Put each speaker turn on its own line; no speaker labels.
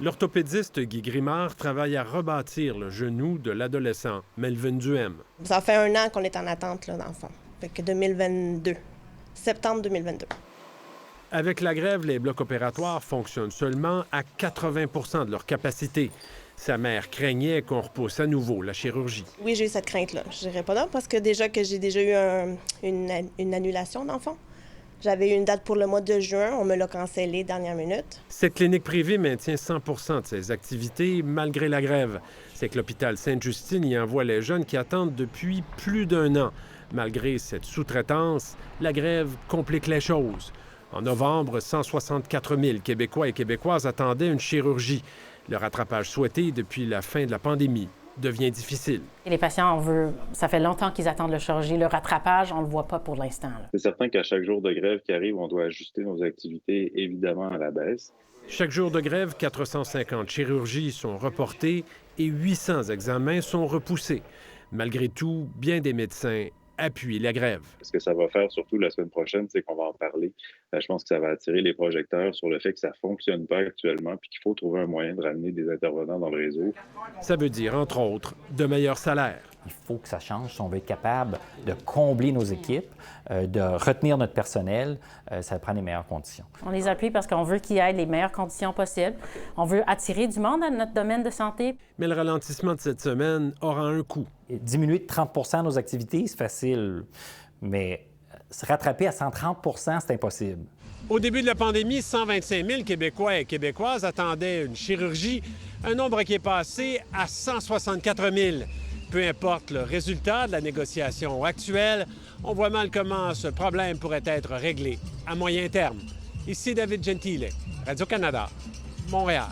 L'orthopédiste Guy Grimard travaille à rebâtir le genou de l'adolescent Melvin Duhem.
Ça fait 1 an qu'on est en attente, là, dans le fond. Fait que 2022, septembre 2022.
Avec la grève, les blocs opératoires fonctionnent seulement à 80 de leur capacité. Sa mère craignait qu'on repousse à nouveau la chirurgie.
Oui, j'ai eu cette crainte-là. Je dirais pas non, parce que j'ai déjà eu une annulation, dans le fond. J'avais eu une date pour le mois de juin, on me l'a cancellée dernière minute.
Cette clinique privée maintient 100 de ses activités malgré la grève. C'est que l'hôpital Sainte-Justine y envoie les jeunes qui attendent depuis plus d'1 an. Malgré cette sous-traitance, la grève complique les choses. En novembre, 164 000 Québécois et Québécoises attendaient une chirurgie. Le rattrapage souhaité depuis la fin de la pandémie devient difficile.
Et les patients, ça fait longtemps qu'ils attendent la chirurgie. Le rattrapage, on ne le voit pas pour l'instant.
C'est certain qu'à chaque jour de grève qui arrive, on doit ajuster nos activités, évidemment, à la baisse.
Chaque jour de grève, 450 chirurgies sont reportées et 800 examens sont repoussés. Malgré tout, bien des médecins appuient la grève.
Ce que ça va faire, surtout la semaine prochaine, c'est qu'on va en parler. Je pense que ça va attirer les projecteurs sur le fait que ça ne fonctionne pas actuellement puis qu'il faut trouver un moyen de ramener des intervenants dans le réseau.
Ça veut dire, entre autres, de meilleurs salaires.
Il faut que ça change si on veut être capable de combler nos équipes, de retenir notre personnel. Ça prend les meilleures conditions.
On les appuie parce qu'on veut qu'il y ait les meilleures conditions possibles. On veut attirer du monde à notre domaine de santé.
Mais le ralentissement de cette semaine aura un coût.
Et diminuer de 30 nos activités, c'est facile, mais se rattraper à 130 c'est impossible.
Au début de la pandémie, 125 000 Québécois et Québécoises attendaient une chirurgie, un nombre qui est passé à 164 000. Peu importe le résultat de la négociation actuelle, on voit mal comment ce problème pourrait être réglé à moyen terme. Ici David Gentile, Radio-Canada, Montréal.